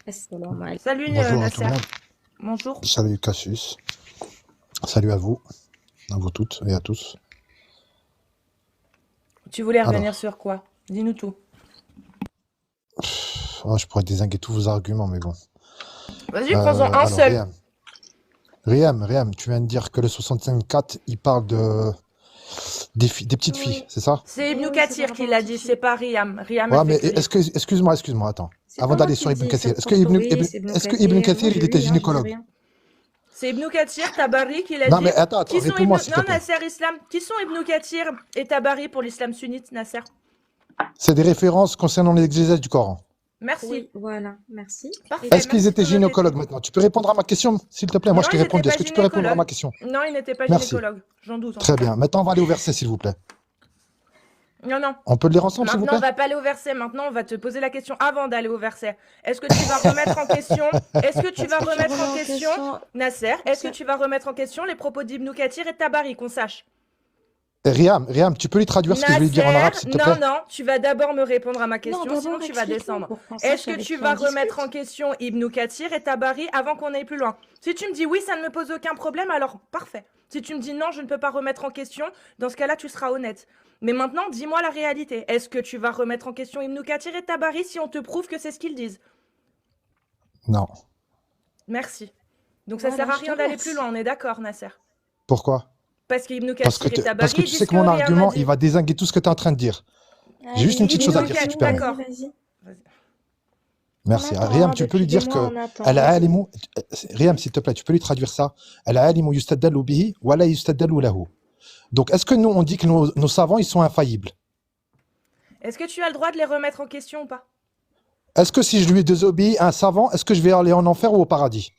Assalamu alaikum. Salut Bonjour à tout le Nasser. monde. Bonjour. Salut Cassius. Salut à vous toutes et à tous. Tu voulais revenir Alors, sur quoi? Dis-nous tout. je pourrais dézinguer tous vos arguments, mais bon. Vas-y, prends-en un Alors, seul. Riam, tu viens de dire que le 65-4, il parle des petites filles, Oui. c'est ça? C'est Ibn Oui, c'est Kathir par qui rapport aux l'a petites dit, filles. c'est pas Riam. Riam a Ouais, fait mais que lire. excuse-moi, attends. C'est Avant pas moi d'aller qui sur le Ibn dis, c'est Kathir, le Qurtubi, c'est Ibn est-ce que Ibn Kathir. Moi, Kathir, je il était lis, hein, je dis gynécologue? rien. C'est Ibn Kathir, Tabari qui l'a Non, dit. mais attends, Qui sont réponds-moi, s'il te Non, plaît. Nasser Islam. Qui sont Ibn Kathir et Tabari pour l'islam sunnite, Nasser? C'est des références concernant l'exégèse du Coran. Merci. Oui, voilà, merci. Parfait. Est-ce qu'ils Merci étaient pour notre gynécologues question. maintenant? Tu peux répondre à ma question, s'il te plaît? Moi, Non, je t'ai ils n'étaient répondu. Est-ce pas que tu peux répondre à ma gynécologues. question? Non, ils n'étaient pas Merci. gynécologues. J'en doute. Très bien. Maintenant, on va aller au verset, s'il vous plaît. Non. On peut le lire ensemble, s'il vous Maintenant, on plaît? va pas aller au verset. Maintenant, on va te poser la question avant d'aller au verset. Est-ce que tu vas remettre en question Est-ce que tu vas Est-ce que tu remettre remets en en question question Nasser, est-ce que ça? tu vas remettre en question les propos d'Ibn Kathir et Tabari, qu'on sache? Riam, tu peux lui traduire ce que je vais lui dire en arabe, s'il te plaît? Non, tu vas d'abord me répondre à ma Non, question, sinon d'abord tu vas explique-nous descendre. pour qu'on Est-ce sache que avec tu qui vas on remettre en discute. question Ibn Kathir et Tabari avant qu'on aille plus loin? Si tu me dis oui, ça ne me pose aucun problème, alors parfait. Si tu me dis non, je ne peux pas remettre en question, dans ce cas-là, tu seras honnête. Mais maintenant, dis-moi la réalité. Est-ce que tu vas remettre en question Ibn Kathir et Tabari si on te prouve que c'est ce qu'ils disent? Non. Merci. Donc ça sert Voilà, à je te rien d'aller plus loin, remercie. on est d'accord, Nasser? Pourquoi? Parce qu'Ibn Parce que, Kathir et parce que Tabari tu sais disent que que mon Riam a argument, il dit. va dézinguer tout ce que tu es en train de dire. J'ai juste une petite Allez, chose à Ibn dire, Kathir, si tu permets. d'accord. vas-y. Vas-y. Merci. On Riam, attend, tu peux lui depuis des dire mois, que on attend, vas-y. Al-alimu, Riam, s'il te plaît, tu peux lui traduire ça. Al-alimu yustaddalu bihi wa la yustaddalu lahu. Donc, est-ce que nous, on dit que nos savants, ils sont infaillibles? Est-ce que tu as le droit de les remettre en question ou pas? Est-ce que si je lui désobéis à un savant, est-ce que je vais aller en enfer ou au paradis?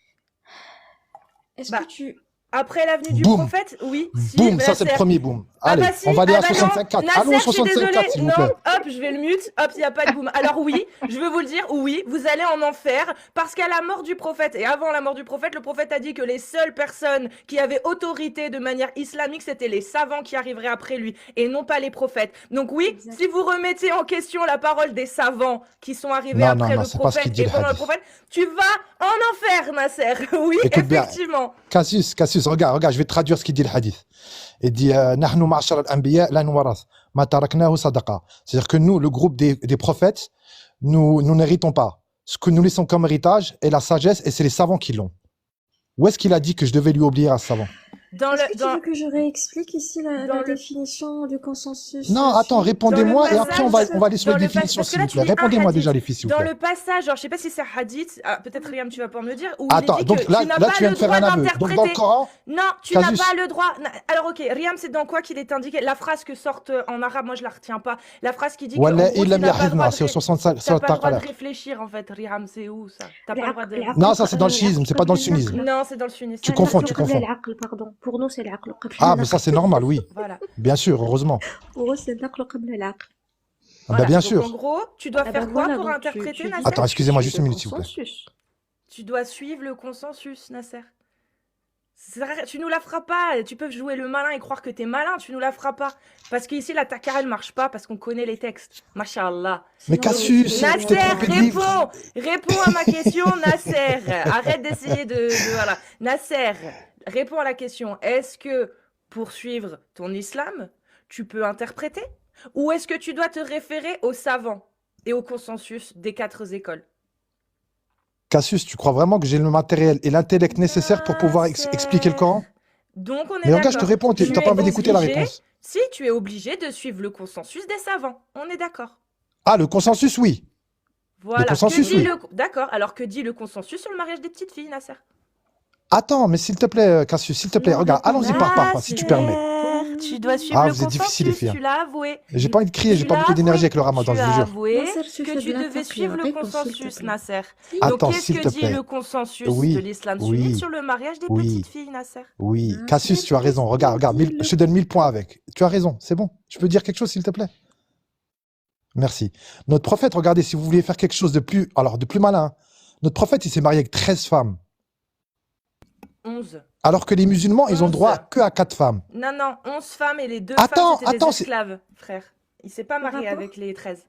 Est-ce Bah, que tu... après l'avenue du Boum, prophète, oui, si, boum, ça c'est Nasser. le premier boom. Ah Allez, bah si, on va aller ah à bah non, 65-4. Allons Nasser, au je suis désolée, 65-4, s'il vous non, plaît. hop, je vais le mute, hop, il n'y a pas de boum. Alors oui, je veux vous le dire, oui, vous allez en enfer, parce qu'à la mort du prophète, et avant la mort du prophète, le prophète a dit que les seules personnes qui avaient autorité de manière islamique, c'était les savants qui arriveraient après lui, et non pas les prophètes. Donc oui, Exact. si vous remettez en question la parole des savants qui sont arrivés Non, après le c'est pas ce qu'il prophète dit et le pendant le hadith. prophète, tu vas en enfer, Nasser. Oui, Écoute bien, effectivement. Cassius, regarde, je vais te traduire ce qu'il dit le hadith. Il dit Nahnu ma'ashar al-anbiya la nuwaras ma taraknahu sadaqa. C'est-à-dire que nous, le groupe des prophètes, nous n'héritons pas. Ce que nous laissons comme héritage est la sagesse et c'est les savants qui l'ont. Où est-ce qu'il a dit que je devais lui oublier à ce savant? Est-ce que tu veux que je réexplique ici la définition du consensus Non, attends, répondez-moi et après on va aller sur dans les le définitions, parce que s'il là, vous tu plaît. lis un Répondez-moi hadith. déjà les filles, s'il vous Dans plaît. le passage, genre, je sais pas si c'est hadith, peut-être Riam, tu vas pouvoir me le dire, où Attends, il est dit donc que là, tu n'as tu pas viens le de faire droit un aveu. Donc d'interpréter. dans le Coran, Non, tu n'as Casus. pas le droit. Alors ok, Riam, c'est dans quoi qu'il est indiqué? La phrase que sortent en arabe, moi je la retiens pas. La phrase qui dit que en Wallah, gros, il tu lam n'as pas le droit yahidna, de c'est au 65 t'as sur pas le droit de Taqalaq. réfléchir en fait, Riam, c'est où ça? T'as pas le droit de. Non, ça c'est dans le schisme, c'est pas dans le sunnisme. Non, c'est dans le sunnisme. Tu confonds, tu قبل confonds. العقل, pardon. Pour nous, c'est العقل قبل Ah, mais النقل. ça c'est normal, oui. Voilà. Bien sûr, heureusement. Pour eux, c'est النقل قبل العقل. Ah, bah Voilà. bien Donc en sûr. gros, tu dois Ah faire ben quoi voilà, pour donc interpréter, tu dis Nasser? Attends, excusez-moi tu juste suis une le minute, s'il vous plaît. consensus. Tu dois suivre le consensus, Nasser. Tu nous la feras pas. Tu peux jouer le malin et croire que t'es malin. Tu nous la feras pas. Parce qu'ici, la takara, elle marche pas parce qu'on connaît les textes. Masha'Allah. Mais Sinon, Cassius, le- je t'ai Nasser, trompé de livre. réponds à ma question, Nasser. Arrête d'essayer voilà. Nasser, réponds à la question. Est-ce que pour suivre ton islam, tu peux interpréter? Ou est-ce que tu dois te référer aux savants et au consensus des 4 écoles? Cassius, tu crois vraiment que j'ai le matériel et l'intellect nécessaire pour pouvoir expliquer le Coran? Donc on est Mais regarde, je te d'accord. réponds, Tu t'as es pas envie d'écouter la obligé- réponse. Si, tu es obligé de suivre le consensus des savants. On est d'accord. Ah, le consensus, oui. Voilà. consensus, Que dit oui. D'accord. Alors que dit le consensus sur le mariage des petites filles, Nasser? Attends, mais s'il te plaît, Cassius, s'il te plaît, Non, regarde, réponds. allons-y par pas, si tu permets. Tu dois suivre Ah, le vous êtes difficile, les consensus, filles. tu l'as avoué. J'ai pas envie de crier, j'ai pas beaucoup d'énergie avec le ramadan, Tu je vous as jure. avoué Nasser, tu que fais tu de la devais taqwa. suivre le Réponds, s'il te consensus, plaît. Nasser. Attends, Donc qu'est-ce s'il que te dit plaît. le consensus Oui, de l'islam oui, sunnite sur le mariage des oui. petites filles, Nasser? Oui, Ah, Cassius, mais tu as raison. Regarde, dis-le. je te donne 1000 points avec. Tu as raison, c'est bon. Je peux dire quelque chose, s'il te plaît? Merci. Notre prophète, regardez, si vous vouliez faire quelque chose de plus malin, notre prophète, il s'est marié avec 13 femmes. 11. Alors que les musulmans, ils ont 11. droit que à 4 femmes. Non, 11 femmes et les 2 Attends, femmes, c'était attends, des esclaves, frère. Il s'est pas marié rapport avec les 13.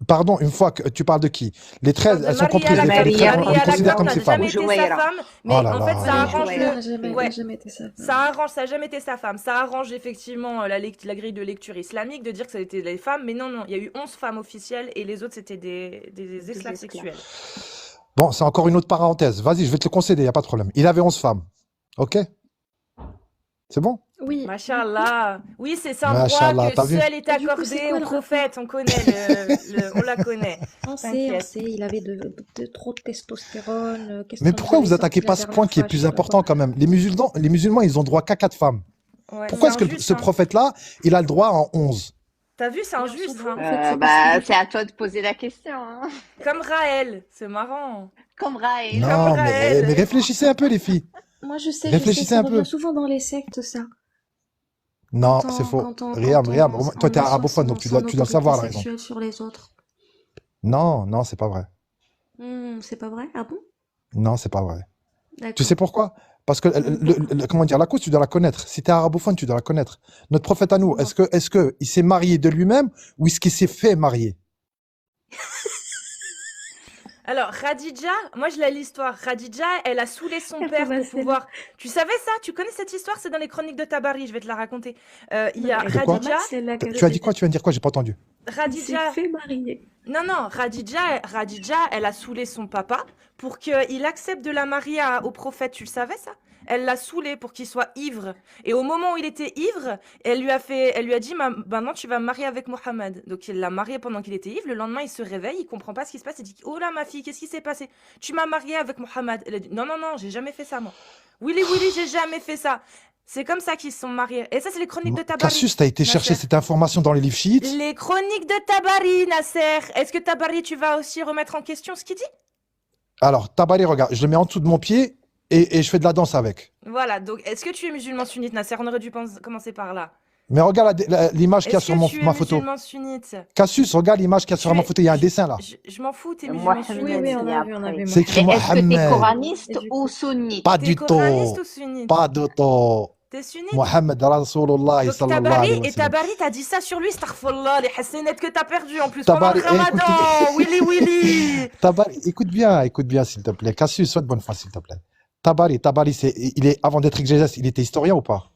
Pardon, une fois que tu parles de qui? Les Je parle 13, de elles sont Maria comprises. Les Lacapelle. treize, on Maria les considère Lacapelle comme n'a ses femmes. jamais été sa Jouaira. femme, Oh mais là en fait, là. ça Oui, arrange Jouaira. n'a jamais, Ouais. n'a jamais été sa Ça femme. arrange, ça n'a jamais été sa femme. Ça arrange effectivement la grille de lecture islamique de dire que ça a été les femmes, mais non, non, il y a eu 11 femmes officielles et les autres c'était des esclaves esclaves. sexuels. Bon, c'est encore une autre parenthèse. Vas-y, je vais te le concéder, il n'y a pas de problème. Il avait 11 femmes. Ok? C'est bon? Oui. Machallah. Oui, c'est un droit Machallah, que t'as vu? seul est Et du coup, accordé c'est quoi au le prophète. On connaît, on la connaît. On sait, T'inquiète. il avait trop de testostérone. Qu'est-ce Mais qu'on pourquoi nous vous avait attaquez sorti pas la ce point dernière qui est fois, je plus sais pas important quoi. quand même? Les musulmans, ils ont droit qu'à 4 femmes. Ouais, Pourquoi c'est est-ce que injuste, ce hein. prophète-là, il a le droit en 11? T'as vu, c'est Mais on injuste, s'en fout, hein. en fait, c'est parce qu'il C'est à toi de poser la question. Hein. Comme Raël, c'est marrant. Comme Raël. Comme Non, mais Raël. réfléchissez un peu, les filles. Moi, je sais, Réfléchissez ça un peu. revient souvent dans les sectes, ça. Non, Quand c'est on, faux. quand on, Riam, quand Riam, on, toi, t'es on assure arabophone, donc son tu dois le autorité savoir, la raison. sexuelle sur les autres. Non, non, c'est pas vrai. C'est pas vrai? Ah bon? Non, c'est pas vrai. Tu D'accord. sais pourquoi? Parce que, comment dire, la cause, tu dois la connaître. Si t'es arabophone, tu dois la connaître. Notre prophète à nous, Non. est-ce que il s'est marié de lui-même ou est-ce qu'il s'est fait marier? Alors, Khadija, moi je l'ai l'histoire. Khadija, elle a saoulé son Elle père peut pour passer pouvoir. Tu savais ça? Tu connais cette histoire? C'est dans les chroniques de Tabari, je vais te la raconter. Il y Non, a elle De est quoi? pas Khadija. mal, celle-là que Tu as dit quoi? Tu viens de dire quoi? J'ai pas entendu. il s'est Khadija. fait marier. Non, non, Khadija, elle a saoulé son papa pour qu'il accepte de la marier au prophète. Tu le savais ça? Elle l'a saoulé pour qu'il soit ivre. Et au moment où il était ivre, elle lui a dit, maintenant tu vas me marier avec Mohammed. Donc il l'a marié pendant qu'il était ivre. Le lendemain, il se réveille, il comprend pas ce qui se passe. Il dit, oh là ma fille, qu'est-ce qui s'est passé? Tu m'as marié avec Mohammed. Elle a dit, non, non, non, j'ai jamais fait ça moi. Willy, j'ai jamais fait ça. C'est comme ça qu'ils se sont mariés. Et ça, c'est les chroniques de Tabari. Cassius, t'as été chercher Nasser. cette information dans les livres chiites? Les chroniques de Tabari, Nasser. Est-ce que Tabari, tu vas aussi remettre en question ce qu'il dit? Alors, Tabari, regarde, je le mets en dessous de mon pied et je fais de la danse avec. Voilà, donc est-ce que tu es musulman sunnite, Nasser? On aurait dû commencer par là. Mais regarde l'image qu'il y a Est-ce sur que tu es ma photo. musulman sunnite? Cassius, regarde l'image qu'il y a Tu sur ma es- photo. Il y a un dessin là. Je m'en fous, t'es Moi, musulman je Oui, sunnite. oui, on a vu, après. C'est Et écrit est-ce que t'es Mohammed. coraniste Et du ou coup- sunnite? Pas T'es du coraniste tout. ou sunnite? Pas du tout. T'es sunnite? Mohammed Rasulullah Donc sallallahu Tabari, alayhi wa et sallam. Tabari, t'as dit ça sur lui, astaghfirullah, les hassanettes que t'as perdu en plus pendant Tabari, le ramadan. Willy. Tabari, écoute bien, s'il te plaît. Cassius, sois de bonne foi, s'il te plaît. Tabari, avant d'être exégète, il était historien ou pas?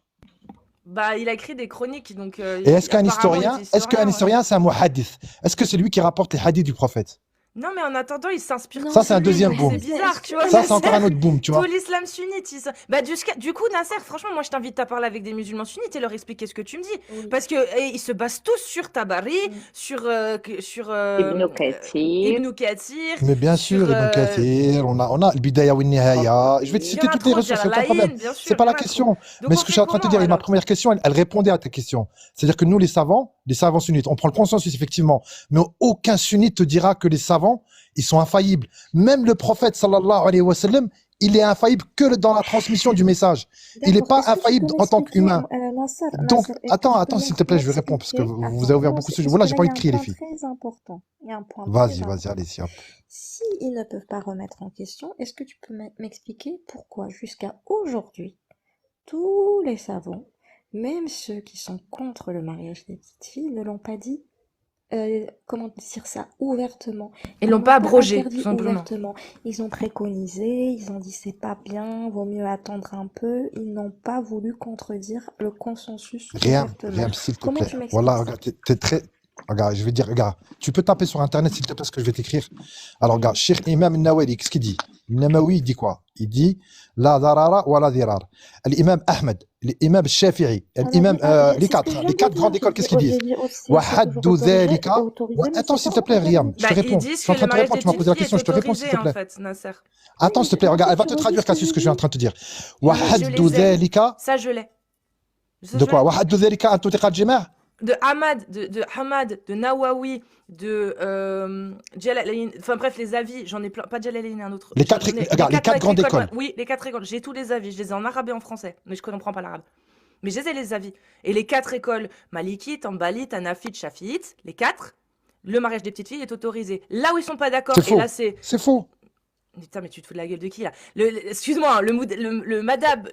Bah, il a écrit des chroniques, donc. Et est-ce qu'un apparemment, il était historien, c'est un muhaddith? Est-ce que c'est lui qui rapporte les hadiths du prophète? Non, mais en attendant, il s'inspire. Non, Ça, c'est un de lui, deuxième donc boom. C'est bizarre, tu vois. Ça, c'est Nasser. encore un autre boom, tu vois. Tout l'islam sunnite. Bah, du coup, Nasser, franchement, moi, je t'invite à parler avec des musulmans sunnites et leur expliquer ce que tu me dis. Oui. Parce que ils se basent tous sur Tabari, sur Ibn Kathir. Ibn Kathir. Mais bien sûr, sur, Ibn Kathir, on a le Bidaya wa Nihaya. Je vais te il y citer en a toutes les trop, ressources, c'est aucun Jalalayn, problème. bien sûr, C'est pas il y la en a trop. question. Donc, Mais on ce que je fait suis en train de te comment, dire, et ma alors? première question, elle répondait à ta question. C'est-à-dire que nous, les savants sunnites, on prend le consensus, effectivement. Mais aucun sunnite te dira que les savants, ils sont infaillibles. Même le prophète, sallallahu alayhi wa sallam, il est infaillible que dans la transmission du message. Il n'est D'accord. pas Est-ce que tu infaillible peux en tant m'expliquer, qu'humain. Nasser, Donc, Nasser, attends, est-ce que s'il te plaît, je vais tu peux répondre parce que m'expliquer- vous avez ouvert Attends, beaucoup de non, sujets. parce Voilà, que j'ai là, pas il y envie a de un crier, les point filles. très important. Il y a un point très Vas-y, important. allez-y, hop. Si ils ne peuvent pas remettre en question, est-ce que tu peux m'expliquer pourquoi jusqu'à aujourd'hui, tous les savants, même ceux qui sont contre le mariage des petites filles, ne l'ont pas dit, comment dire ça, ouvertement. Ils l'ont pas abrogé, interdit tout simplement. ouvertement. Ils ont préconisé, ils ont dit c'est pas bien, vaut mieux attendre un peu. Ils n'ont pas voulu contredire le consensus Rien, ouvertement. s'il te Comment plaît. tu m'expliques Voilà, ça? regarde, t'es très. Regarde, je vais dire, regarde, tu peux taper sur internet s'il te plaît ce que je vais t'écrire. Alors, regarde, Cheikh Imam Nawali, qu'est-ce qu'il dit? Namawi, il dit quoi? Il dit la darara wa la dirar. L'imam Ahmed, l'imam Shafi'i, l'imam, les quatre grandes écoles, qu'est-ce qu'ils disent? Wahaddu dhalika. Attends, s'il te plaît, Riam, je Bah, te ils réponds. Je disent suis en que train le de te mariage répondre, des tu m'as posé la petites question, filles je te est réponds, s'il autorisé, te plaît. en fait, Nasser. Attends, s'il te plaît, regarde, elle va te traduire, Cassius, ce que je suis en train de te dire. Wahaddu les ai. dhalika. Ça, je l'ai. Ça, De je quoi? l'ai. Wahaddu dhalika an tutiqa al-jima'. De Hamad, de Nawawi, de Jalalayn, enfin bref, les avis, j'en ai plein, pas Jalalayn, un autre. Les quatre- J'en ai- regarde, les quatre grandes écoles. Oui, les quatre écoles, j'ai tous les avis, je les ai en arabe et en français, mais je ne comprends pas l'arabe. Mais je les ai les avis. Et les quatre écoles, Malikite, Hanbalite, Hanafite, Shafiite, les quatre, le mariage des petites filles est autorisé. Là où ils sont pas d'accord, C'est et faux. là c'est... C'est faux. Putain, mais tu te fous de la gueule de qui là? Excuse-moi, le madab,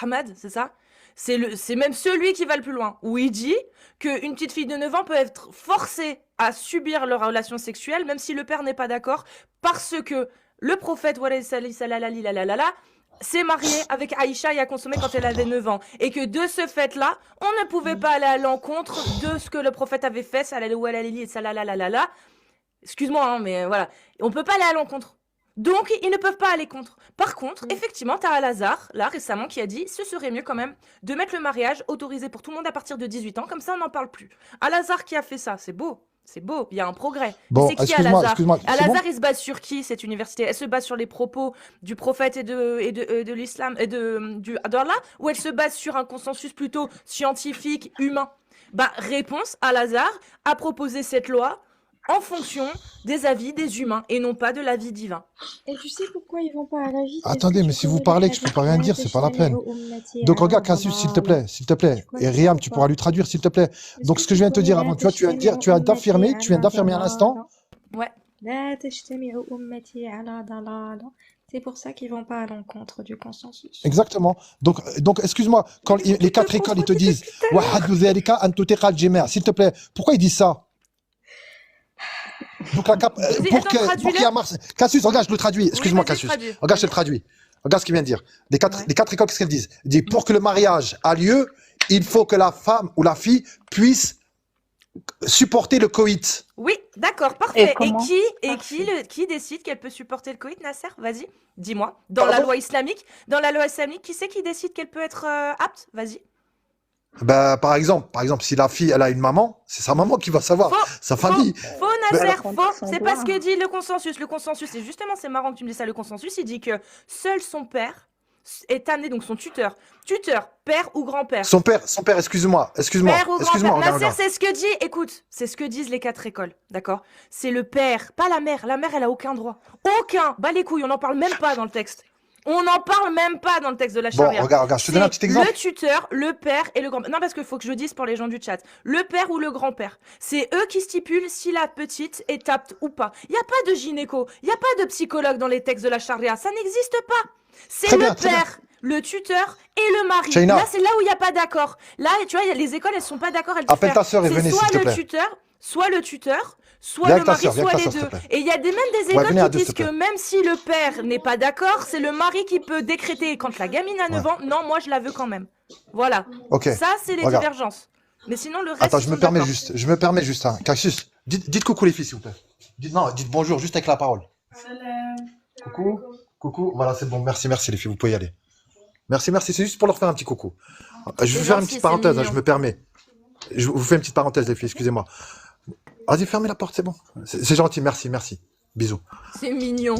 Hamad, c'est ça? C'est même celui qui va le plus loin, où il dit qu'une petite fille de 9 ans peut être forcée à subir leur relation sexuelle, même si le père n'est pas d'accord, parce que le prophète s'est marié avec Aïcha et a consommé quand elle avait 9 ans. Et que de ce fait-là, on ne pouvait pas aller à l'encontre de ce que le prophète avait fait, excuse-moi, hein, mais voilà. On peut pas aller à l'encontre. Donc, ils ne peuvent pas aller contre. Par contre, effectivement, t'as Al-Azhar, là, récemment, qui a dit ce serait mieux quand même de mettre le mariage autorisé pour tout le monde à partir de 18 ans, comme ça on n'en parle plus. Al-Azhar qui a fait ça, c'est beau, il y a un progrès. Bon, Mais c'est qui excuse-moi, Al-Azhar? excuse-moi. C'est bon? Al-Azhar, il se base sur qui, cette université? Elle se base sur les propos du prophète et de l'islam, et d'Allah, ou elle se base sur un consensus plutôt scientifique, humain? Bah, réponse, Al-Azhar a proposé cette loi en fonction des avis des humains et non pas de l'avis divin. Et tu sais pourquoi ils vont pas à la vie? Attendez, mais si vous parlez que je peux pas rien dire, c'est pas la peine. Donc regarde, Cassius, s'il te plaît, s'il te plaît. Et Riam, tu pourras lui traduire, s'il te plaît. Donc ce que je viens de te dire avant, tu vois, tu viens d'affirmer à l'instant. Ouais. C'est pour ça qu'ils vont pas à l'encontre du consensus. Exactement. Donc excuse-moi, quand les 4 écoles, ils te disent, s'il te plaît, pourquoi ils disent ça? Donc pour qu'il y a Cassius, regarde, je le traduis. Excuse-moi, Cassius. Regarde, je le traduis. Regarde ce qu'il vient de dire. Les quatre écoles, qu'est-ce qu'elles disent? Ils disent, pour que le mariage a lieu, il faut que la femme ou la fille puisse supporter le coït. Oui, d'accord, parfait. Et qui décide qu'elle peut supporter le coït, Nasser? Vas-y, dis-moi. Dans la loi islamique, qui c'est qui décide qu'elle peut être apte? Vas-y. Bah, par exemple, si la fille, elle a une maman, c'est sa maman qui va savoir, sa famille. Faux, Nasser, faux. C'est pas ce que dit le consensus. Le consensus, et justement, c'est marrant que tu me dises ça. Le consensus, il dit que seul son père est amené, donc son tuteur, père ou grand-père. Son père, excuse-moi. Père ou grand-père. Nasser, regarde. c'est ce que dit, écoute, c'est ce que disent les 4 écoles, d'accord? C'est le père, pas la mère. La mère, elle a aucun droit. Aucun. Bah les couilles, on n'en parle même pas dans le texte. On n'en parle même pas dans le texte de la charia. Bon, regarde, je te donne un petit exemple. Le tuteur, le père et le grand-père. Non, parce qu'il faut que je dise pour les gens du chat. Le père ou le grand-père. C'est eux qui stipulent si la petite est apte ou pas. Il n'y a pas de gynéco, il n'y a pas de psychologue dans les textes de la charia. Ça n'existe pas. C'est le père, le tuteur et le mari. Shaina. Là, c'est là où il n'y a pas d'accord. Là, tu vois, les écoles, elles sont pas d'accord. Appelle ta sœur et venez, s'il te plaît. Soit le tuteur, soit Viens le avec ta mari, sœur, viens soit avec ta les sœur, deux. s'il te plaît. Et il y a même des Ouais, écoles venez à qui deux, disent s'il te que plaît. même si le père n'est pas d'accord, c'est le mari qui peut décréter. Et quand la gamine a 9 ans, non, moi je la veux quand même. Voilà. Ok. Ça, c'est les Regarde. divergences. Mais sinon, le reste. Attends, ils je me sont permets d'accord. juste, hein. Cassius, dites coucou les filles, s'il vous plaît. Dites bonjour, juste avec la parole. Coucou, voilà, c'est bon, merci les filles, vous pouvez y aller. Merci, c'est juste pour leur faire un petit coucou. Je vais vous faire une gentil, petite parenthèse, c'est hein, je me permets. Je vous fais une petite parenthèse, les filles, excusez-moi. Vas-y, fermez la porte, c'est bon. C'est gentil, merci. Bisous. C'est mignon.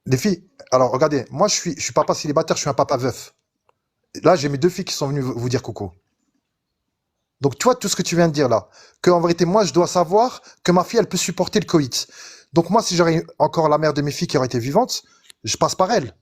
Les filles, alors regardez, moi je suis papa célibataire, je suis un papa veuf. Là, j'ai mes 2 filles qui sont venues vous dire coucou. Donc, tu vois tout ce que tu viens de dire là, qu'en vérité, moi, je dois savoir que ma fille, elle peut supporter le coït. Donc, moi, si j'aurais encore la mère de mes filles qui aurait été vivante, je passe par elle.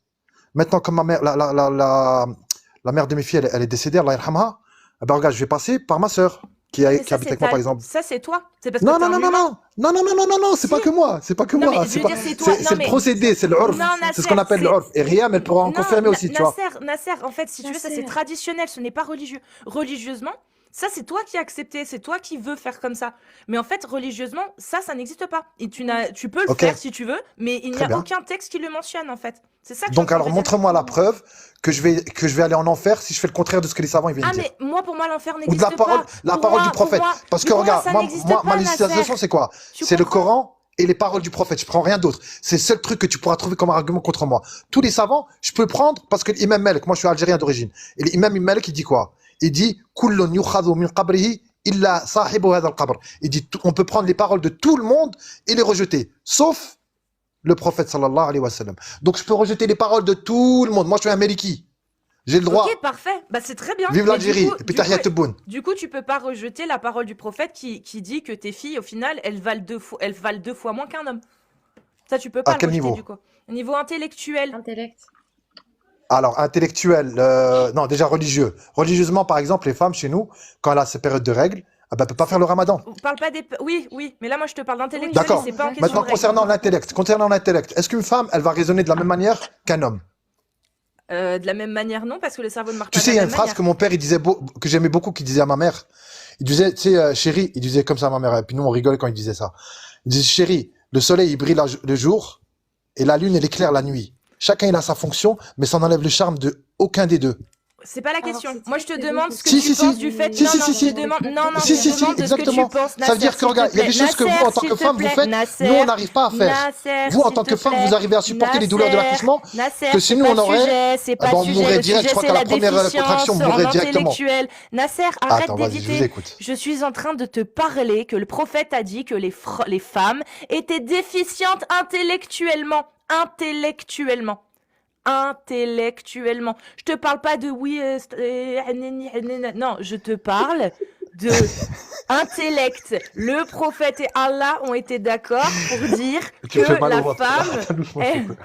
Maintenant, comme ma mère, la mère de mes filles, elle est décédée, Allah yarhamha, eh ben, regarde, je vais passer par ma sœur qui habite avec moi, par exemple. Ça, c'est toi. C'est parce Non, que t'es un humain. non, c'est Si. pas que moi, c'est pas que Non, moi. mais je veux dire, c'est toi. C'est Non, le procédé, c'est le urf. Non, C'est ce qu'on appelle le urf. Et Riam, elle pourra en confirmer aussi, tu vois. Nasser, en fait, si tu veux, ça c'est Nasser. traditionnel, ce n'est pas religieux. Religieusement, ça c'est toi qui as accepté, c'est toi qui veux faire comme ça. Mais en fait, religieusement, ça n'existe pas. Et tu peux le Ok. faire si tu veux, mais il n'y Très a bien. aucun texte qui le mentionne, en fait. C'est ça que Donc je suis en train alors de dire. montre-moi la preuve que je vais aller en enfer si je fais le contraire de ce que les savants ils viennent Ah, dire. mais moi, pour moi, l'enfer Ou n'existe de pas. la Pour parole moi- du prophète. pour moi- Parce que pour moi, regarde, ça n'existe ma pas, législation Nasser. c'est quoi? Tu C'est le comprends? Coran et les paroles du prophète. Je prends rien d'autre. C'est le seul truc que tu pourras trouver comme argument contre moi. Tous les savants, je peux le prendre parce que l'imam Malik, moi je suis algérien d'origine. Et l'imam Malik il dit quoi? Il dit Kullun yukhadhu min qabrihi illa sahibu hadha al-qabr. Il dit on peut prendre les paroles de tout le monde et les rejeter, sauf le prophète sallallahu alayhi wa sallam. Donc je peux rejeter les paroles de tout le monde. Moi je suis un Maliki. J'ai le droit. Ok, parfait. Bah, c'est très bien. Vive Mais l'Algérie. du coup- Et puis du coup, Tahiyat Tebboune. Du coup, tu peux pas rejeter la parole du prophète qui dit que tes filles, au final, elles valent 2 fois moins qu'un homme. Ça, tu peux pas À le quel rejeter, niveau? du coup. Au niveau intellectuel. Intellect. Alors, intellectuel, non, déjà religieux. Religieusement, par exemple, les femmes chez nous, quand elle a ses périodes de règles, ah ben, elle peut pas faire le ramadan. On parle pas des... Oui, mais là, moi, je te parle d'intellectuel. D'accord. Et c'est pas en question Maintenant, de règles. concernant l'intellect, est-ce qu'une femme, elle va raisonner de la même manière qu'un homme? De la même manière, non, parce que le cerveau ne marche Tu pas de sais, il la y a même une phrase manière. que mon père, il disait, que j'aimais beaucoup, qu'il disait à ma mère. Il disait, tu sais, chérie, il disait comme ça à ma mère. Et puis nous, on rigolait quand il disait ça. Il disait, chérie, le soleil, il brille le jour et la lune, elle éclaire la nuit. Chacun, il a sa fonction, mais ça n'enlève le charme de aucun des deux. C'est pas la Alors, question. c'est Moi, très je te très beau demande ce ce que que Si, tu si, si. penses du fait. Si, Non, si, non, si, je te si. demande. Non, non, Si, je si, te si, demande de ce que tu exactement. penses, Ça veut Nasser, dire que, s'il te regarde, il y a plaît. des choses que vous, en tant Nasser, que s'il te femme, vous plaît. faites, nous, on n'arrive pas à faire. Nasser, Vous, en s'il tant te que femme, plaît. vous arrivez à supporter les douleurs de l'accouchement, Nasser, que si c'est nous, pas on aurait, sujet, c'est ah pas ben, on sujet. mourrait Le direct. sujet, Je crois c'est qu'à la la première contraction, déficience on mourrait en directement. intellectuel. Nasser, arrête Attends, vas-y, je vous d'éditer. écoute. Je suis en train de te parler que le prophète a dit que les femmes étaient déficientes intellectuellement. Intellectuellement. Intellectuellement. Je te parle pas de oui, non, je te parle de intellect. Le prophète et Allah ont été d'accord pour dire Tu me fais que mal au la ventre. femme Attends, doucement, est... s'il te plaît.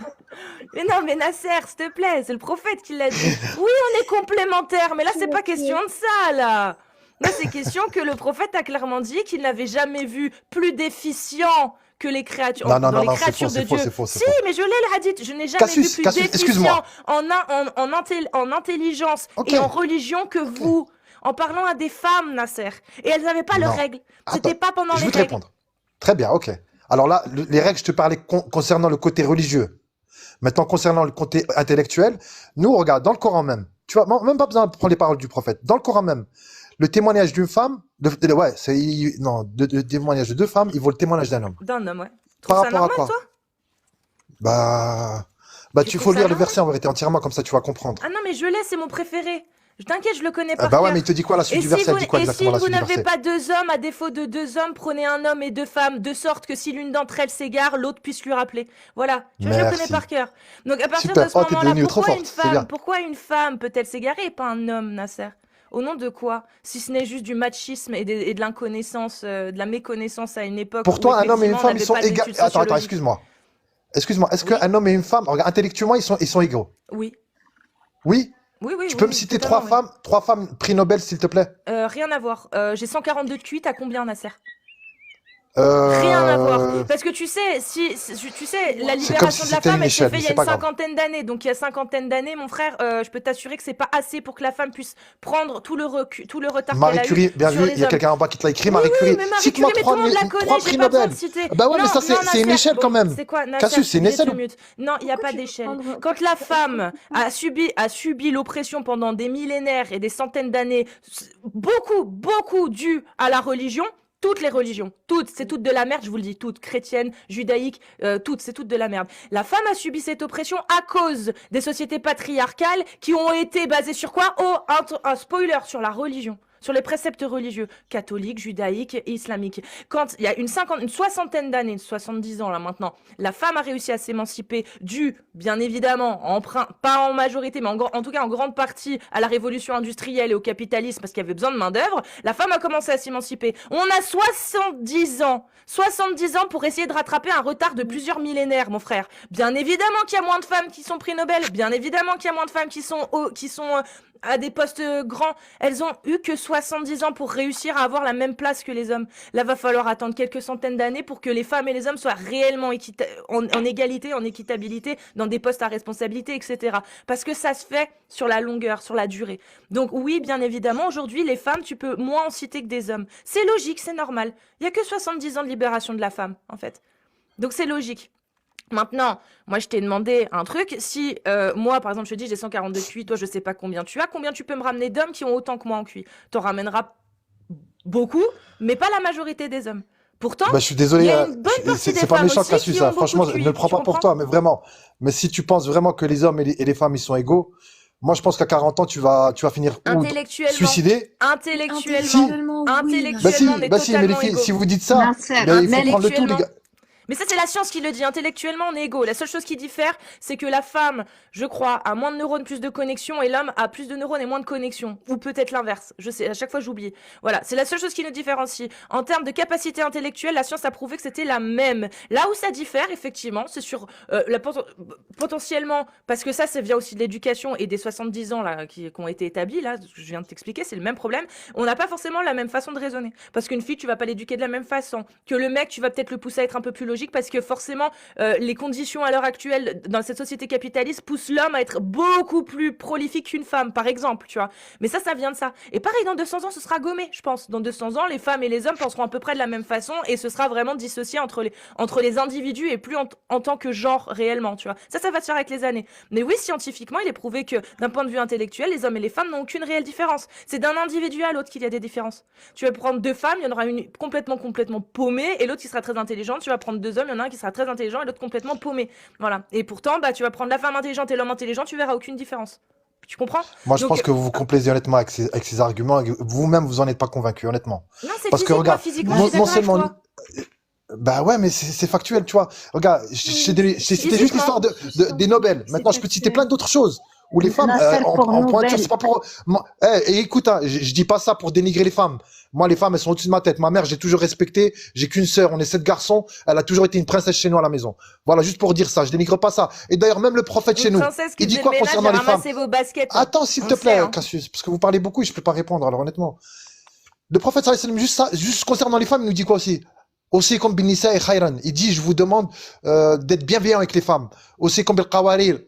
Mais non, mais Nasser, s'il te plaît, c'est le prophète qui l'a dit. Oui, on est complémentaires, mais là, c'est pas question de ça, là. Là, c'est question que le prophète a clairement dit qu'il n'avait jamais vu plus déficient que les créatures, Non, non, dans non, les non, c'est faux, créatures de c'est faux, Dieu. c'est faux, c'est Si, faux. mais je l'ai le hadith. Je n'ai jamais vu Cassius, plus Cassius, déficient excuse-moi. en intelligence Ok, et en religion que ok. vous, en parlant à des femmes, Nasser. Et elles n'avaient pas leurs Non. règles. Attends, C'était pas pendant je les vais te règles. répondre. Très bien, ok. Alors là, les règles, je te parlais concernant le côté religieux. Maintenant, concernant le côté intellectuel, nous, regarde, dans le Coran même, tu vois, même pas besoin de prendre les paroles du prophète. Dans le Coran même, le témoignage d'une femme, ouais, le témoignage de deux femmes, il vaut le témoignage d'un homme. D'un homme, ouais. Par Trouve ça rapport à normal, quoi? toi? Tu Tu trouves faut ça lire le normal? verset en vérité entièrement, comme ça tu vas comprendre. Ah non, mais je l'ai, c'est mon préféré. Je t'inquiète, je le connais Ah par bah ouais, cœur. mais il te dit quoi la suite Et du si verset? vous, Elle dit quoi et exactement si la vous suite du n'avez verset? pas deux hommes, à défaut de deux hommes, prenez un homme et deux femmes, de sorte que si l'une d'entre elles s'égare, l'autre puisse lui rappeler. Voilà, tu vois, je le connais Merci. par cœur. Donc à partir Super. de ce Oh, t'es moment-là, devenue trop forte, c'est bien. pourquoi une femme peut-elle s'égarer et pas un homme, Nasser? Au nom de quoi? Si ce n'est juste du machisme et de l'inconnaissance, de la méconnaissance à une époque Pour où toi, un homme et une effectivement on femme, ils n'avait sont pas égaux. d'études Attends, sociologiques. excuse-moi. Excuse-moi, est-ce Oui, qu'un homme et une femme, regarde, intellectuellement, ils sont égaux? oui, Oui? oui, oui, Tu peux me oui, citer totalement, oui. trois femmes prix Nobel, s'il te plaît? Rien à voir. J'ai 142 de cuite, à combien, Nasser? Rien à voir. Parce que tu sais, tu sais, la C'est comme libération si de la c'était femme, une elle s'est échelle, faite mais il y a c'est une pas grave. cinquantaine d'années. Donc il y a cinquantaine d'années, mon frère, je peux t'assurer que c'est pas assez pour que la femme puisse prendre tout le retard qu'elle Marie a eu Curie, bien sur vu, il les y a hommes. quelqu'un en bas qui te l'a écrit, Oui, Marie oui, Curie. mais Marie Cite-moi Curie, mais tout le monde la trois connaît, j'ai prix pas besoin Nobel. de citer. Bah ouais, mais Non, ça, non, c'est une Nasser, échelle quand bon, même. c'est quoi, Nasser, Cassius, c'est une j'ai échelle. te mute. Non, il n'y a pourquoi pas tu veux d'échelle. prendre... Quand la Est-ce que... femme a subi l'oppression pendant des millénaires et des centaines d'années, beaucoup dû à la religion, toutes les religions, toutes, c'est toutes de la merde, je vous le dis, toutes, chrétiennes, judaïques, toutes, c'est toutes de la merde. La femme a subi cette oppression à cause des sociétés patriarcales qui ont été basées sur quoi? Oh, un spoiler, sur la religion. Sur les préceptes religieux, catholiques, judaïques et islamiques. Quand il y a une soixantaine d'années, 70 ans là maintenant, la femme a réussi à s'émanciper dû, bien évidemment, pas en majorité, mais en tout cas en grande partie à la révolution industrielle et au capitalisme parce qu'il y avait besoin de main d'œuvre, la femme a commencé à s'émanciper. On a 70 ans. 70 ans pour essayer de rattraper un retard de plusieurs millénaires, mon frère. Bien évidemment qu'il y a moins de femmes qui sont prix Nobel, bien évidemment qu'il y a moins de femmes qui sont à des postes grands. Elles ont eu que 70 ans pour réussir à avoir la même place que les hommes. Là, va falloir attendre quelques centaines d'années pour que les femmes et les hommes soient réellement en égalité, en équitabilité, dans des postes à responsabilité, etc. Parce que ça se fait sur la longueur, sur la durée. Donc oui, bien évidemment, aujourd'hui, les femmes, tu peux moins en citer que des hommes. C'est logique, c'est normal. Il y a que 70 ans de libération de la femme, en fait. Donc c'est logique. Maintenant, moi je t'ai demandé un truc, si moi par exemple je te dis j'ai 142 QI, toi je sais pas combien tu as, combien tu peux me ramener d'hommes qui ont autant que moi en QI? T'en ramèneras beaucoup, mais pas la majorité des hommes. Pourtant, Bah, je suis il y désolé, a une bonne partie des c'est pas femmes méchant, aussi Cassius, qui ont ça. beaucoup Franchement, de ne QI, le prends tu pas pour comprends? toi, mais vraiment. Mais si tu penses vraiment que les hommes et les femmes, ils sont égaux, moi, je pense qu'à 40 ans, tu vas finir ou Intellectuellement, suicidé. intellectuellement, Intellectuellement, oui, intellectuellement, Bah si, on est bah si, mais les totalement filles, égaux. si vous dites ça, Nasser, ben, il faut prendre le tout, les Intellectuellement. gars. Mais ça, c'est la science qui le dit. Intellectuellement, on est égaux. La seule chose qui diffère, c'est que la femme, je crois, a moins de neurones, plus de connexions, et l'homme a plus de neurones et moins de connexions. Ou peut-être l'inverse. Je sais, à chaque fois, j'oublie. Voilà, c'est la seule chose qui nous différencie. En termes de capacité intellectuelle, la science a prouvé que c'était la même. Là où ça diffère, effectivement, c'est sur potentiellement, parce que ça vient aussi de l'éducation et des 70 ans là, qui ont été établis, là, ce que je viens de t'expliquer, c'est le même problème. On n'a pas forcément la même façon de raisonner. Parce qu'une fille, tu vas pas l'éduquer de la même façon. Que le mec, tu vas peut-être le pousser à être un peu plus logique logique parce que forcément, les conditions à l'heure actuelle dans cette société capitaliste poussent l'homme à être beaucoup plus prolifique qu'une femme, par exemple, tu vois. Mais ça vient de ça. Et pareil, dans 200 ans, ce sera gommé, je pense. Dans 200 ans, les femmes et les hommes penseront à peu près de la même façon et ce sera vraiment dissocié entre les individus et plus en tant que genre réellement, tu vois. Ça va se faire avec les années. Mais oui, scientifiquement, il est prouvé que d'un point de vue intellectuel, les hommes et les femmes n'ont aucune réelle différence. C'est d'un individu à l'autre qu'il y a des différences. Tu vas prendre deux femmes, il y en aura une complètement paumée et l'autre qui sera très intelligente. Tu vas prendre deux hommes, il y en a un qui sera très intelligent et l'autre complètement paumé. Voilà. Et pourtant, tu vas prendre la femme intelligente et l'homme intelligent, tu verras aucune différence. Tu comprends? Moi, je Donc, pense que vous vous complaisez honnêtement avec ces arguments. Et vous-même, vous en êtes pas convaincu, honnêtement. non, c'est Parce que physique, moi, regarde, physiquement, non, je suis non d'accord avec seulement, toi. bah ouais, mais c'est factuel, tu vois. Regarde, j'ai cité juste l'histoire des Nobel. Maintenant, je peux te citer plein d'autres choses où les femmes Nasser, en pour pointure, Nobel. c'est pas pour. Et écoute, hein, je dis pas ça pour dénigrer les femmes. Moi, les femmes, elles sont au-dessus de ma tête. Ma mère, j'ai toujours respecté. J'ai qu'une sœur, on est 7 garçons. Elle a toujours été une princesse chez nous à la maison. Voilà, juste pour dire ça. Je dénigre pas ça. Et d'ailleurs, même le prophète chez Une nous, princesse qui il dit faisait quoi le ménage concernant et les femmes? ramassait vos baskets. Attends, s'il On te sait, plaît, hein. Cassius, parce que vous parlez beaucoup et je peux pas répondre. Alors honnêtement, le prophète sallallahu alayhi wa sallam, juste concernant les femmes, il nous dit quoi aussi? Aussi comme bin nisa et khayran. Il dit, je vous demande d'être bienveillant avec les femmes. Aussi comme bil qawarir,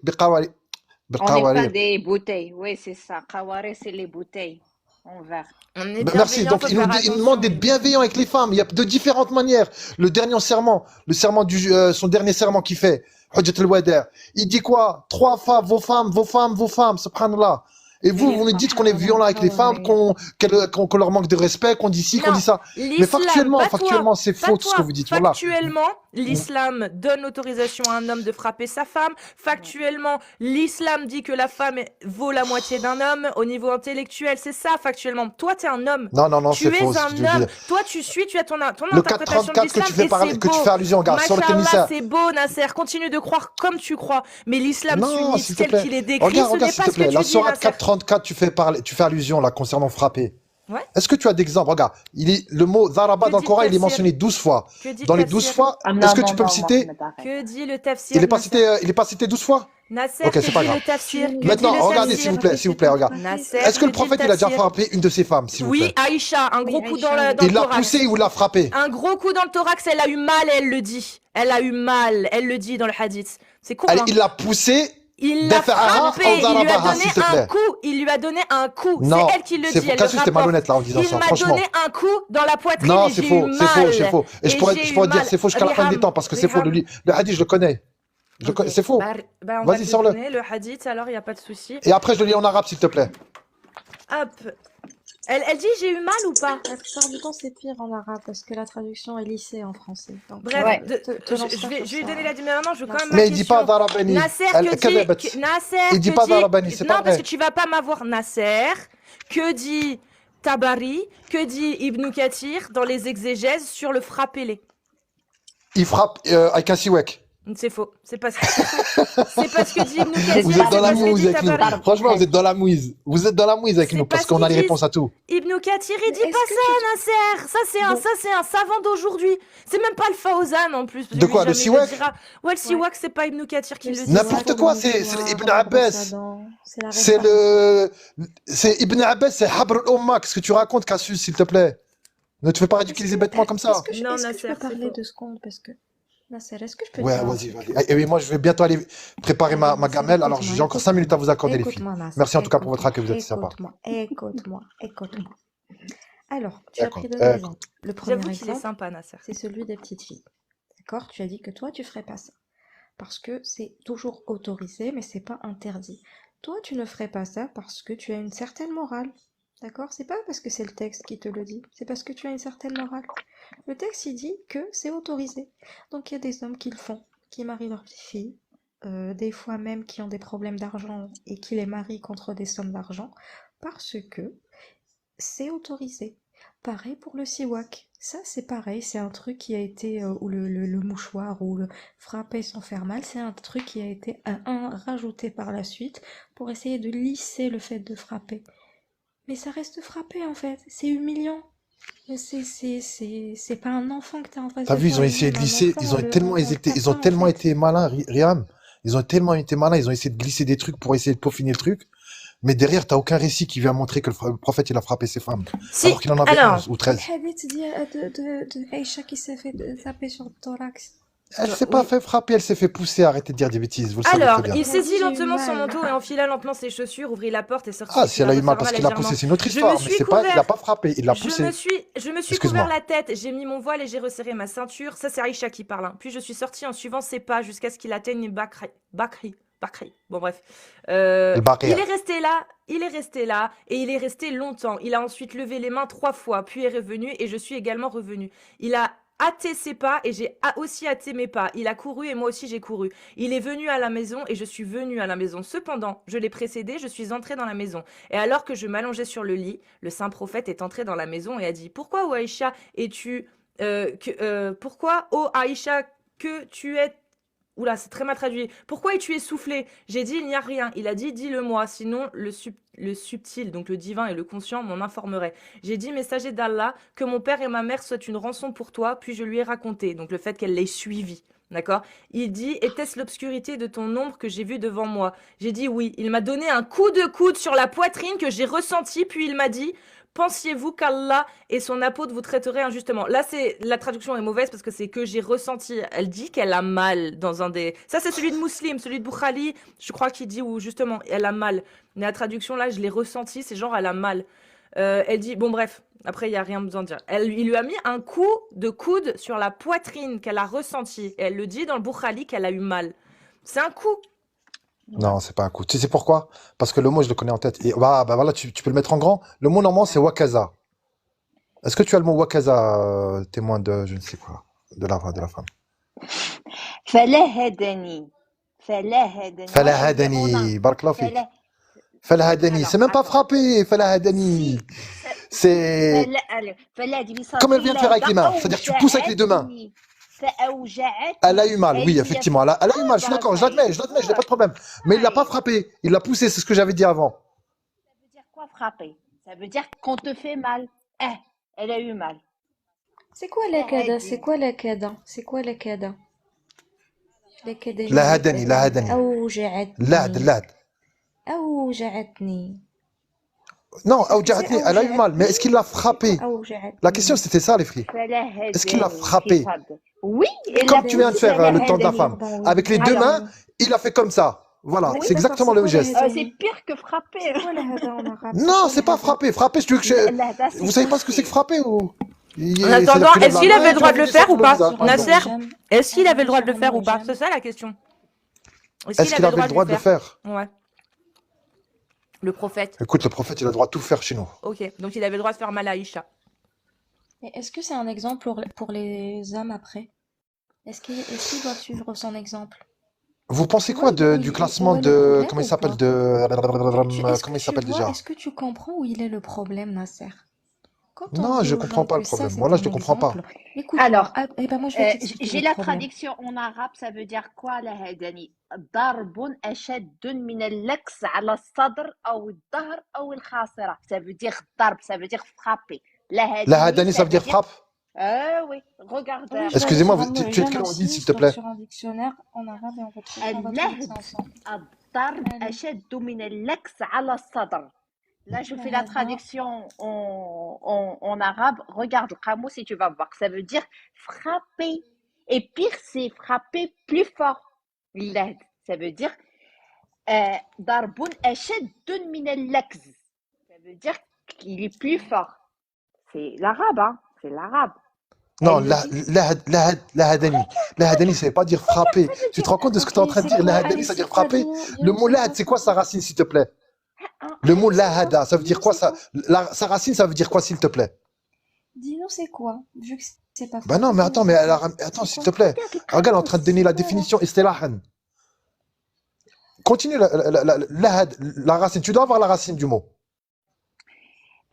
On n'est pas des bouteilles. Oui, c'est ça. Kawari, c'est les bouteilles en verre. On est Merci. bienveillant, Donc, faut il faire demande attention. d'être bienveillant avec les femmes. Il y a de différentes manières. Le dernier serment, son dernier serment qu'il fait, Hujjat al-Wada', il dit quoi? 3 femmes, vos femmes, subhanallah. Et vous nous dites qu'on est violent avec les femmes, qu'on leur manque de respect, qu'on dit ci, qu'on Non, dit ça. Mais l'islam, factuellement, c'est pas faux tout ce que toi. vous dites. Voilà. Factuellement, l'islam donne l'autorisation à un homme de frapper sa femme. Factuellement, l'islam dit que la femme vaut la moitié d'un homme au niveau intellectuel. C'est ça, factuellement. Toi, t'es un homme. Non, Tu c'est es faux. un homme. Toi, tu as ton Le interprétation de 434 l'islam et c'est que tu beau. fais allusion, gars, sur le Machallah, Nisa. c'est beau, Nasser. Continue de croire comme tu crois. Mais l'islam Non, sunnite, s'il te tel plaît. qu'il est décrit, Regarde, ce n'est s'il pas te ce que plaît. La tu dis, sourate Nasser. 434, tu fais allusion là concernant frapper. Ouais. Est-ce que tu as d'exemples? Regarde, le mot Zaraba Que dans le dit Coran, il est Tafsir? mentionné 12 fois. Que dit Dans les le 12 tafsir? fois, est-ce que tu peux me citer? Que dit le tafsir? Il est pas Nasser? cité 12 fois? Nasser, Ok, que c'est pas dit grave. le tafsir? Que Maintenant, dit le regardez, tafsir? s'il vous plaît, regarde. Nasser, Est-ce que le dit le prophète, il a déjà tafsir? frappé une de ses femmes, s'il vous Oui, plaît? Aïcha, un gros coup dans le Il l'a thorax. poussé ou l'a frappé? Un gros coup dans le thorax, elle a eu mal, elle le dit. Elle a eu mal, elle le dit dans le hadith. C'est con, hein. Il l'a poussé. Il l'a Dafa'aha frappé, ou il lui a darabaha, donné s'il te un plaît. coup, il lui a donné un coup. Non, C'est elle qui le c'est dit, faux. elle Cassius, le t'es rapporte. malhonnête là en disant Il ça, m'a franchement. donné un coup dans la poitrine Non, et c'est j'ai faux, eu c'est faux, mal. c'est faux. Et je pourrais dire c'est faux jusqu'à la fin des temps parce que c'est faux. Le hadith, je le connais. Ok. C'est faux. On Vas-y, va te sors-le. donner le hadith, alors il n'y a pas de souci. Et après, je le lis en arabe, s'il te plaît. Hop. Elle dit j'ai eu mal ou pas? La plupart du temps, c'est pire en arabe parce que la traduction est lissée en français. Donc, Bref, Ouais. je vais lui donner la mais maintenant je veux quand même Mais ma il dit question. pas Darabani. Nasser Elle- que Kazabat. dit Nasser Il dit que pas dit Darabani, c'est non pas parce vrai. que tu vas pas m'avoir Nasser que dit Tabari que dit Ibn Kathir dans les exégèses sur le frappez-les. Il frappe avec un siwek. C'est faux. C'est parce que dit Ibn Kathir. Vous c'est êtes dans la parce que mouise dit avec nous. Tabari. Franchement, vous êtes dans la mouise. Vous êtes dans la mouise avec C'est nous parce parce qu'on a qu'ils les réponses à tout. Ibn Kathir, il dit Est-ce pas que ça, Nasser. Ça c'est un savant d'aujourd'hui. C'est même pas le Fawzan en plus. De quoi, le Siwak siwak? Ouais, le Siwak, c'est pas Ibn Kathir qui le dit. N'importe quoi, c'est Ibn Abbas. C'est Ibn Abbas, c'est Habr al-Umma. Qu'est-ce que tu racontes, Cassius, s'il te plaît? Ne te fais pas ridiculiser bêtement comme ça. Est-ce que je Non, peux Nasser, c'est parler faux. 2 secondes parce que Nasser, est-ce que je peux Ouais, dire vas-y. Et oui, moi, je vais bientôt aller préparer ma gamelle. Alors, j'ai encore 5 minutes à vous accorder, les filles. Écoute-moi, Nasser, Merci en tout cas pour votre accueil, vous êtes sympa. Écoute-moi. Alors, tu as D'accord. pris 2 exemples. Le premier J'avoue qu'il est exemple, sympa, Nasser. c'est celui des petites filles. D'accord? Tu as dit que toi, tu ferais pas ça. Parce que c'est toujours autorisé, mais c'est pas interdit. Toi, tu ne ferais pas ça parce que tu as une certaine morale. D'accord? C'est pas parce que c'est le texte qui te le dit, c'est parce que tu as une certaine morale. Le texte, il dit que c'est autorisé. Donc, il y a des hommes qui le font, qui marient leurs petites filles, des fois même qui ont des problèmes d'argent et qui les marient contre des sommes d'argent, parce que c'est autorisé. Pareil pour le siwak. Ça, c'est pareil, c'est un truc qui a été, ou le mouchoir, ou le frapper sans faire mal, c'est un truc qui a été rajouté par la suite pour essayer de lisser le fait de frapper. Mais ça reste frapper en fait, c'est humiliant. C'est pas un enfant que t'as en face T'as de vu, ils toi, ont essayé de un glisser, enfant, ils ont le- tellement on tape ils ont pas, en tellement fait. été malins, Riam. Ils ont tellement été malins, ils ont essayé de glisser des trucs pour essayer de peaufiner le truc. Mais derrière, t'as aucun récit qui vient montrer que le prophète, il a frappé ses femmes. Si, Alors qu'il en avait alors, 11 ou 13. Le hadith dit de Aïcha qui s'est fait taper sur le thorax. Elle s'est pas Oui. fait frapper, elle s'est fait pousser. Arrêtez de dire des bêtises, vous le savez Alors, très bien. il Elle a dit saisit j'ai eu lentement son mal. manteau et enfila lentement ses chaussures, ouvrit la porte et sortit Ah, et si puis elle la a eu mal referma parce qu'il l'a poussé, légèrement. c'est une autre Je me histoire. Mais suis c'est pas, il l'a couvert, pas frappé, il l'a poussé. je me suis couvert Excuse-moi. la tête, j'ai mis mon voile et j'ai resserré ma ceinture. Ça, c'est Aïcha qui parle, hein. Puis je suis sortie en suivant ses pas jusqu'à ce qu'il atteigne Bakri. Bon, bref. Le Il barrière. est resté là, et il est resté longtemps. Il a ensuite levé les mains 3 fois, puis est revenu, et je suis également revenue. Il a hâté ses pas, et j'ai aussi hâté mes pas. Il a couru, et moi aussi j'ai couru. Il est venu à la maison, et je suis venue à la maison. Cependant, je l'ai précédé, je suis entrée dans la maison. Et alors que je m'allongeais sur le lit, le saint prophète est entré dans la maison et a dit: Pourquoi, ô Aïcha, pourquoi, ô Aïcha, que tu es. Oula, c'est très mal traduit. Pourquoi es-tu essoufflée? J'ai dit: Il n'y a rien. Il a dit: Dis-le-moi, sinon le subtil, donc le divin et le conscient, m'en informaient. J'ai dit: Messager d'Allah, que mon père et ma mère soient une rançon pour toi, puis je lui ai raconté, donc le fait qu'elle l'ait suivi. D'accord? Il dit: Était-ce l'obscurité de ton ombre que j'ai vue devant moi? J'ai dit: Oui. Il m'a donné un coup de coude sur la poitrine que j'ai ressenti, puis il m'a dit: Pensiez-vous qu'Allah et son apôtre vous traiteraient injustement? Là, la traduction est mauvaise parce que c'est que j'ai ressenti. Elle dit qu'elle a mal dans un des. Ça, c'est celui de Muslim, celui de Bukhari. Je crois qu'il dit où justement elle a mal. Mais la traduction là, je l'ai ressenti, c'est genre elle a mal. Elle dit, bon bref, après il y a rien besoin de dire. Il lui a mis un coup de coude sur la poitrine qu'elle a ressenti. Et elle le dit dans le Bukhari qu'elle a eu mal. C'est un coup. Non, c'est pas un coup. Tu sais pourquoi? Parce que le mot, je le connais en tête. Et bah voilà, tu peux le mettre en grand. Le mot normalement, c'est wakaza. Est-ce que tu as le mot wakaza, témoin de je ne sais quoi, de la femme? فلهدني فلهدني on a Falahadani, barakallahu fik. فلا Falahadani, c'est alors même pas attends frappé, Falahadani. si C'est فلهدني comme elle vient de faire avec les mains. C'est-à-dire que tu pousses avec les deux mains. أوجعتني Elle a فأوجعتني eu mal, oui, هي effectivement. Elle a eu mal, je suis d'accord, je l'admets, je n'ai pas de problème. Mais il l'a pas طيب frappé, il l'a poussé, c'est ce que j'avais dit avant. ça veut dire quoi frapper? Ça veut dire qu'on te fait mal. Elle a eu mal. C'est quoi la kada? C'est فهدني quoi la kada? C'est quoi la kada? La kada Lahadani, lahadani. Lad, أوجعتني lad. أوجعتني. Non, Qu'est-ce que c'est Aoudjahati, elle a eu mal, mais est-ce qu'il l'a C'est quoi frappé? La أوجعتني? question c'était ça, les filles. Est-ce qu'il l'a فلهدني في frappé? صدر. Oui, elle Comme a tu viens de poussé faire le temps de la فلهدني. femme. Pardon, oui. Avec les deux Alors, mains, il a fait comme ça. Voilà, Oui, c'est d'accord, exactement c'est le quoi geste. la c'est hadani? pire que frapper. C'est quoi la hada en arabe? Non, c'est pas frapper. Frapper, si tu veux que je... Là, c'est Vous savez pas ce que c'est que pousser. frapper ou... En attendant, est-ce qu'il avait le droit de le faire ou pas? Par exemple. Nasser, est-ce qu'il On avait le droit de le remet faire sur ou pas? le C'est ça la question. Est-ce Est-ce qu'il avait le droit de le faire? Ouais. Le prophète. Écoute, le prophète, il a le droit de tout faire chez nous. Ok, donc il avait le droit de faire mal à Aïcha. Et est-ce que c'est un exemple pour les hommes après? Est-ce qu'ils doivent suivre son exemple? Vous pensez quoi du classement de... Comment il s'appelle Comment il s'appelle déjà? Est-ce que tu comprends où il est le problème, Nasser? Quand on Non, dit je aux comprends gens pas le que ça, problème. c'est Moi, là, un je ne comprends pas. exemple, écoute-moi. Alors, Eh ben moi, je vais t'expliquer j'ai le la problème. traduction en arabe, ça veut dire quoi la hadani? ضرب أشد من اللكس على الصدر أو الظهر أو الخاصرة. Ça veut dire ضرب, ça veut dire frapper. La hadani, ça veut dire frappe? Oui, regarde. Oui, je vais Excusez-moi, aller sur un- tu es de je quelle viens origine, aussi, s'il je te tape plaît? sur un dictionnaire en arabe et on va trouver ça ensemble. الضرب Allez. أشد من اللكس على الصدر. Là, je fais la traduction en arabe. Regarde le qamous et tu vas voir. Ça veut dire frapper. Et pire, c'est frapper plus fort. L'ad, ça veut dire darbun ashadun min al-laks. Ça veut dire qu'il est plus fort. C'est l'arabe, hein. C'est l'arabe. Non, la hadani. La hadani, ça veut pas dire frapper. Tu te rends compte de ce que tu es en train de dire? La hadani, ça veut dire frapper. Le mot lahad, c'est quoi sa racine, s'il te plaît? Le mot lahada, ça veut dire quoi ça? Sa racine, ça veut dire quoi, s'il te plaît? Dis-nous c'est quoi, vu que c'est pas Bah non, mais attends, attends, s'il te plaît. Regarde, elle est en train de donner la définition istilahan. Continue la racine. Tu dois avoir la racine du mot.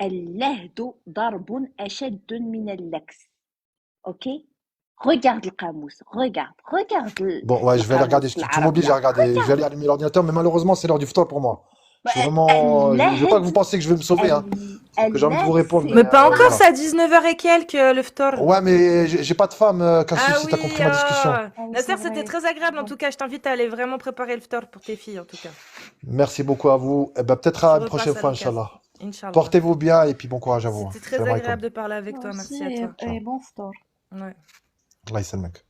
اللهد ضرب أشد من اللكس. Ok? Regarde le qamous. Regarde. Bon, ouais, je vais aller regarder. Tu m'obliges à regarder. Je vais aller allumer l'ordinateur, mais malheureusement, c'est l'heure du ftar pour moi. Je suis vraiment. Je veux pas que vous pensiez que je vais me sauver, hein. Parce que j'ai envie de vous répondre. Mais pas encore, voilà. c'est à 19h et quelques le ftar. Ouais, mais j'ai pas de femme, Cassius, Ah si oui, t'as compris ma discussion. Nasser, c'était très agréable en tout cas. Je t'invite à aller vraiment préparer le ftar pour tes filles en tout cas. Merci beaucoup à vous. Et ben, peut-être à Je une repasse prochaine à fois, Lucas. Inch'Allah. Inch'Allah. Portez-vous bien et puis bon courage à vous. C'était très Salam alaikum. agréable de parler avec toi. Merci à toi. Et bon ftar. Ouais. Allah يسلمك.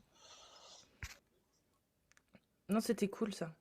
Non, c'était cool ça.